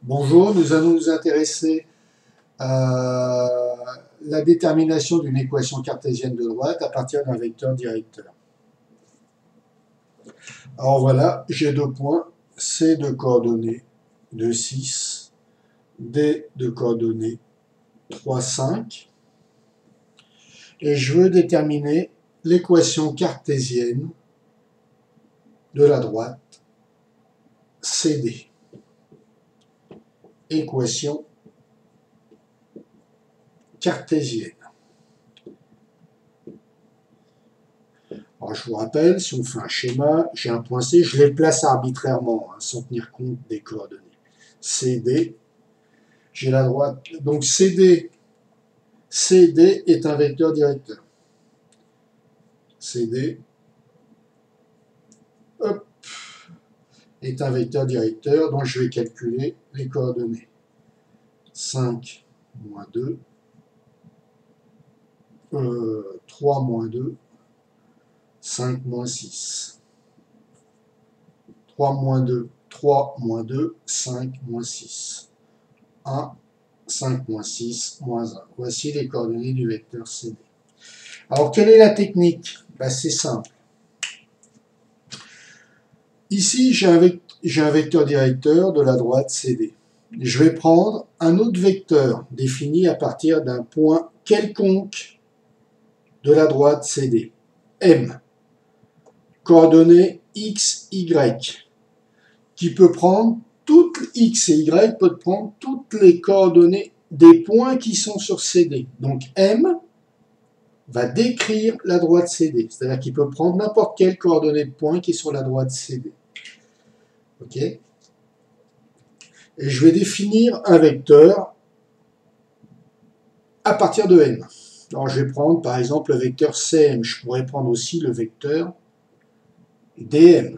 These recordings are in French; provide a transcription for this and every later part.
Bonjour, nous allons nous intéresser à la détermination d'une équation cartésienne de droite à partir d'un vecteur directeur. Alors voilà, j'ai deux points, C de coordonnées 2, 6, D de coordonnées 3, 5, et je veux déterminer l'équation cartésienne de la droite CD. Équation cartésienne. Alors je vous rappelle, si on fait un schéma, j'ai un point C, je les place arbitrairement, sans tenir compte des coordonnées. CD, j'ai la droite, donc CD est un vecteur directeur. CD hop, est un vecteur directeur, donc je vais calculer les coordonnées. 5 moins 2, 3 moins 2, 5 moins 6. 3 moins 2, 3 moins 2, 5 moins 6. 1, 5 moins 6, moins 1. Voici les coordonnées du vecteur CD. Alors, quelle est la technique? C'est simple. Ici, j'ai un vecteur directeur de la droite CD. Je vais prendre un autre vecteur défini à partir d'un point quelconque de la droite CD. M. Coordonnées X, Y. Qui peut prendre toutes X et Y peut prendre toutes les coordonnées des points qui sont sur CD. Donc M va décrire la droite CD. C'est-à-dire qu'il peut prendre n'importe quelle coordonnée de point qui est sur la droite CD. OK? Et je vais définir un vecteur à partir de M. Alors je vais prendre par exemple le vecteur CM. Je pourrais prendre aussi le vecteur DM.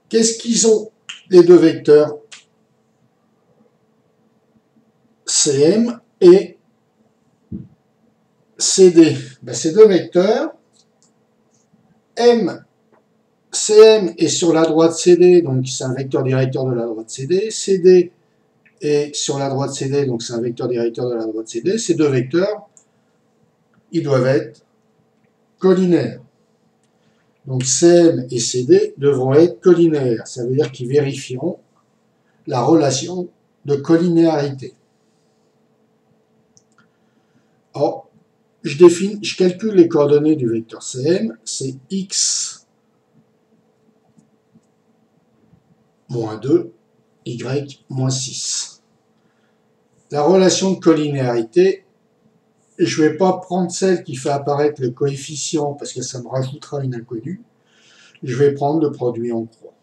Qu'est-ce qu'ils ont les deux vecteurs CM et CD? Ces deux vecteurs, CM est sur la droite CD, donc c'est un vecteur directeur de la droite CD. CD est sur la droite CD, donc c'est un vecteur directeur de la droite CD. Ces deux vecteurs, ils doivent être collinaires. Donc CM et CD devront être collinaires. Ça veut dire qu'ils vérifieront la relation de collinéarité. Alors, je calcule les coordonnées du vecteur CM, c'est X moins 2, Y moins 6. La relation de collinéarité, je ne vais pas prendre celle qui fait apparaître le coefficient parce que ça me rajoutera une inconnue. Je vais prendre le produit en croix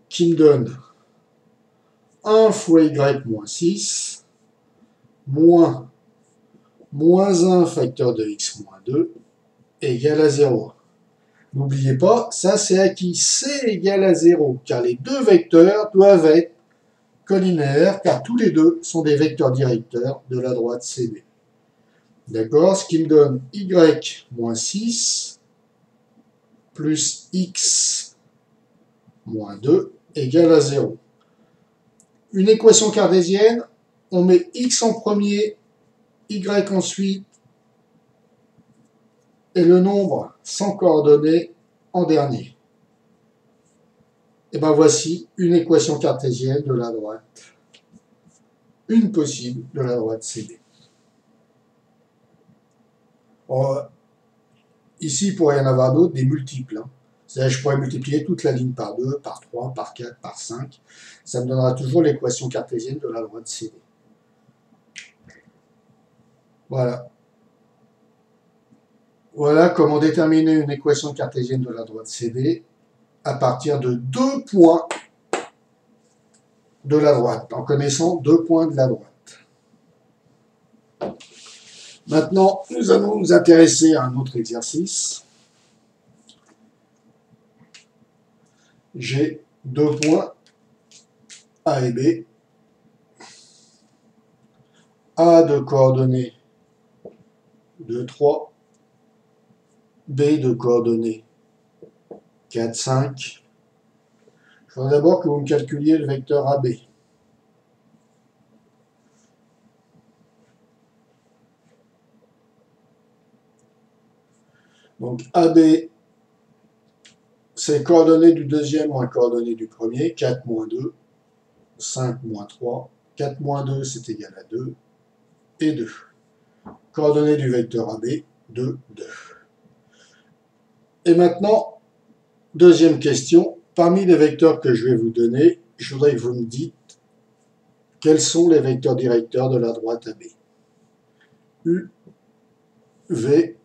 qui me donne 1 fois Y moins 6 moins 1 facteur de X moins 2 égale à 0. N'oubliez pas, ça c'est acquis, C égale à 0, car les deux vecteurs doivent être collinaires, car tous les deux sont des vecteurs directeurs de la droite CD. D'accord? Ce qui me donne Y moins 6 plus X moins 2 égale à 0. Une équation cartésienne, on met X en premier, Y ensuite, et le nombre sans coordonnées en dernier. Et bien voici une équation cartésienne de la droite, une possible de la droite CD. Alors, ici, il pourrait y en avoir d'autres, des multiples. C'est-à-dire je pourrais multiplier toute la ligne par 2, par 3, par 4, par 5. Ça me donnera toujours l'équation cartésienne de la droite CD. Voilà. Voilà comment déterminer une équation cartésienne de la droite CD à partir de deux points de la droite, en connaissant deux points de la droite. Maintenant, nous allons nous intéresser à un autre exercice. J'ai deux points, A et B. A de coordonnées 2, 3. B de coordonnées 4, 5. Je voudrais d'abord que vous me calculiez le vecteur AB. Donc AB, c'est coordonnées du deuxième moins coordonnées du premier, 4 moins 2, 5 moins 3, 4 moins 2 c'est égal à 2, et 2. Coordonnées du vecteur AB, 2, 2. Et maintenant, deuxième question, parmi les vecteurs que je vais vous donner, je voudrais que vous me dites quels sont les vecteurs directeurs de la droite AB. U, V,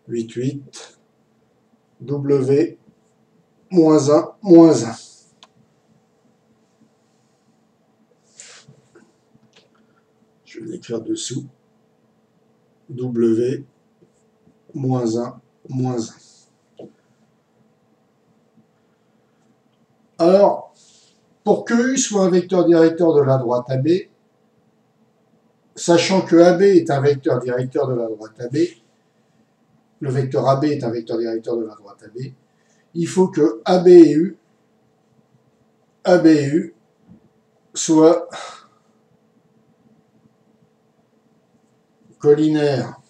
8, 8, W, moins 1, moins 1. Je vais l'écrire dessous. W, moins 1, moins 1. Alors, pour que U soit un vecteur directeur de la droite AB, sachant que AB est un vecteur directeur de la droite AB, le vecteur AB est un vecteur directeur de la droite AB, il faut que AB et U soient collinaires.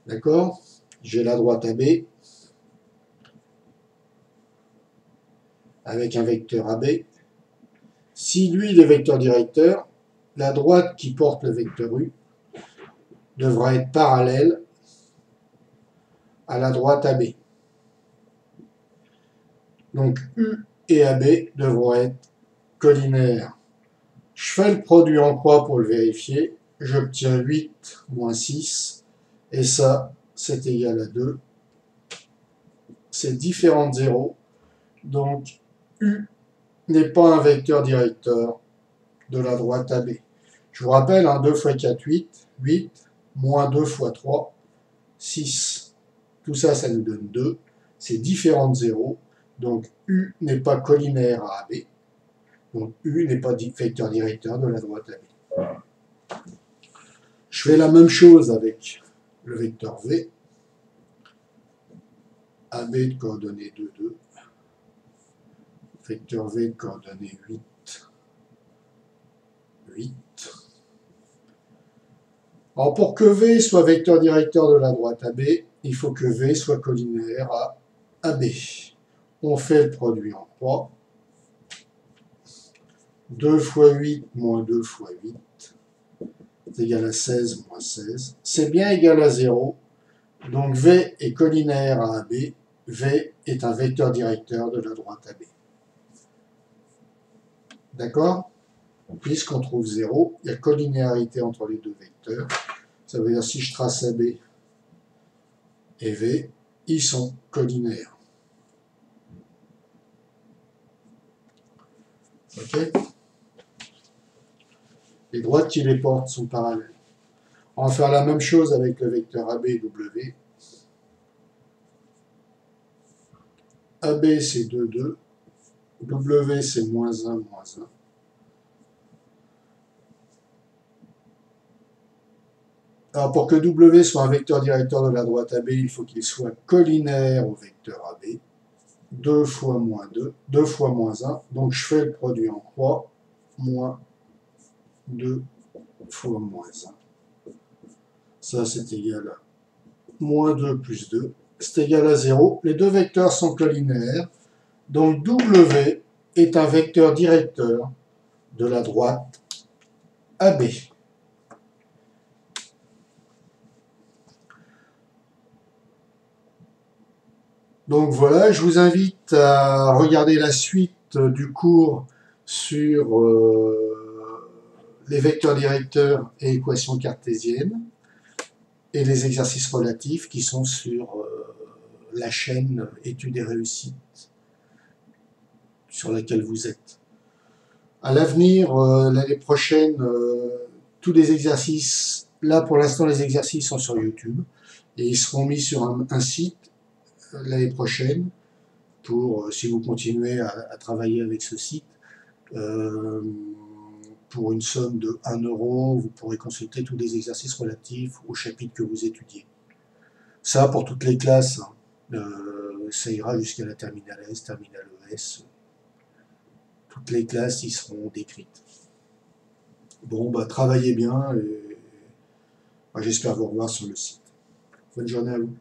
D'accord? J'ai la droite AB avec un vecteur AB. Si lui, il est vecteur directeur, la droite qui porte le vecteur U devra être parallèle à la droite AB. Donc U et AB devront être collinaires. Je fais le produit en croix pour le vérifier. J'obtiens 8 moins 6. Et ça, c'est égal à 2. C'est différent de 0. Donc U n'est pas un vecteur directeur de la droite AB. Je vous rappelle, 2 fois 4, 8. 8, moins 2 fois 3, 6. Tout ça, ça nous donne 2. C'est différent de 0. Donc U n'est pas collinaire à AB. Donc U n'est pas vecteur directeur de la droite AB. Je fais la même chose avec le vecteur V. AB de coordonnées 2, 2. Vecteur V de coordonnées 8, 8. Alors pour que V soit vecteur directeur de la droite AB, il faut que V soit collinaire à AB. On fait le produit en croix. 2 fois 8 moins 2 fois 8 est égal à 16 moins 16. C'est bien égal à 0. Donc V est collinaire à AB. V est un vecteur directeur de la droite AB. D'accord? Puisqu'on trouve 0, il y a collinéarité entre les deux vecteurs. Ça veut dire si je trace AB et V, ils sont collinaires. Ok? Les droites qui les portent sont parallèles. On va faire la même chose avec le vecteur AB et W. AB c'est 2, 2. W c'est moins 1, moins 1. Alors pour que W soit un vecteur directeur de la droite AB, il faut qu'il soit collinaire au vecteur AB. 2 fois moins 2, 2 fois moins 1. Donc je fais le produit en croix. Moins 2 fois moins 1. Ça c'est égal à moins 2 plus 2. C'est égal à 0. Les deux vecteurs sont collinaires. Donc W est un vecteur directeur de la droite AB. Donc voilà, je vous invite à regarder la suite du cours sur les vecteurs directeurs et équations cartésiennes et les exercices relatifs qui sont sur la chaîne études et réussites sur laquelle vous êtes. À l'avenir, l'année prochaine, tous les exercices, là pour l'instant les exercices sont sur YouTube et ils seront mis sur un site l'année prochaine pour, si vous continuez à travailler avec ce site, pour une somme de 1 €, vous pourrez consulter tous les exercices relatifs au chapitre que vous étudiez. Ça, pour toutes les classes, hein. Ça ira jusqu'à la terminale S, terminale ES. Toutes les classes y seront décrites. Bon, bah, travaillez bien et bah, j'espère vous revoir sur le site. Bonne journée à vous.